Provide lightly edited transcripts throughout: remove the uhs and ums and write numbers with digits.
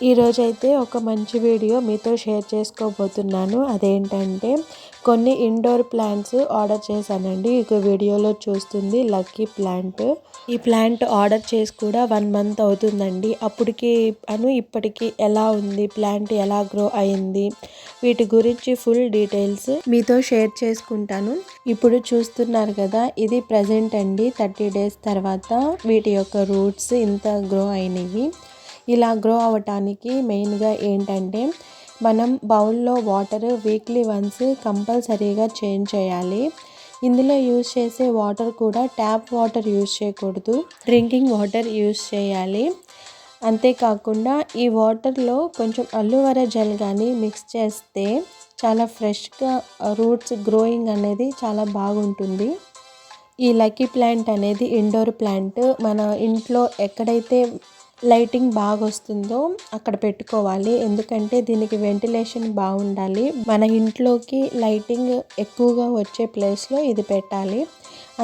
ఈరోజైతే ఒక మంచి వీడియో మీతో షేర్ చేసుకోబోతున్నాను. అదేంటంటే కొన్ని ఇండోర్ ప్లాంట్స్ ఆర్డర్ చేశానండి. ఇక వీడియోలో చూస్తుంది లక్కీ ప్లాంట్. ఈ ప్లాంట్ ఆర్డర్ చేసి కూడా 1 మంత్ అవుతుందండి. అప్పటికి ఇప్పటికి ఎలా ఉంది, ప్లాంట్ ఎలా గ్రో అయింది, వీటి గురించి ఫుల్ డీటెయిల్స్ మీతో షేర్ చేసుకుంటాను. ఇప్పుడు చూస్తున్నారు కదా, ఇది ప్రజెంట్ అండి. 30 డేస్ తర్వాత వీటి యొక్క రూట్స్ ఇంత గ్రో అయినవి. ఇలా గ్రో అవ్వటానికి మెయిన్గా ఏంటంటే మనం బౌల్లో వాటర్ వీక్లీ వన్స్ కంపల్సరీగా చేంజ్ చేయాలి. ఇందులో యూజ్ చేసే వాటర్ కూడా ట్యాప్ వాటర్ యూజ్ చేయకూడదు, డ్రింకింగ్ వాటర్ యూజ్ చేయాలి. అంతేకాకుండా ఈ వాటర్లో కొంచెం అలోవెరా జెల్ కానీ మిక్స్ చేస్తే చాలా ఫ్రెష్గా రూట్స్ గ్రోయింగ్ అనేది చాలా బాగుంటుంది. ఈ లక్కీ ప్లాంట్ అనేది ఇండోర్ ప్లాంట్. మన ఇంట్లో ఎక్కడైతే లైటింగ్ బాగా వస్తుందో అక్కడ పెట్టుకోవాలి. ఎందుకంటే దీనికి వెంటిలేషన్ బాగుండాలి. మన ఇంట్లోకి లైటింగ్ ఎక్కువగా వచ్చే ప్లేస్లో ఇది పెట్టాలి.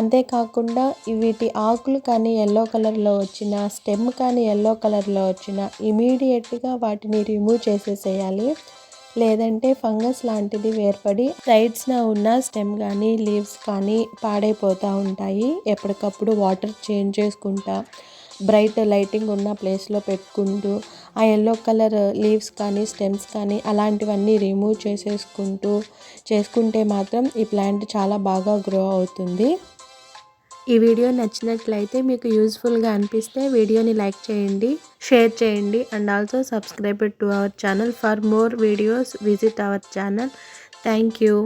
అంతేకాకుండా వీటి ఆకులు కానీ ఎల్లో కలర్లో వచ్చిన, స్టెమ్ కానీ ఎల్లో కలర్లో వచ్చిన ఇమీడియట్గా వాటిని రిమూవ్ చేసేసేయాలి. లేదంటే ఫంగస్ లాంటిది ఏర్పడి సైడ్స్న ఉన్న స్టెమ్ కానీ లీవ్స్ కానీ పాడైపోతూ ఉంటాయి. ఎప్పటికప్పుడు వాటర్ చేంజ్ చేసుకుంటా బ్రైట్ లైటింగ్ ఉన్న ప్లేస్లో పెట్టుకుంటూ ఆ ఎల్లో కలర్ లీవ్స్ కానీ స్టెమ్స్ కానీ అలాంటివన్నీ రిమూవ్ చేసుకుంటే మాత్రం ఈ ప్లాంట్ చాలా బాగా గ్రో అవుతుంది. ఈ వీడియో నచ్చినట్లయితే, మీకు యూస్ఫుల్గా అనిపిస్తే వీడియోని లైక్ చేయండి, షేర్ చేయండి and also subscribe to our channel. For more videos visit our channel. Thank you.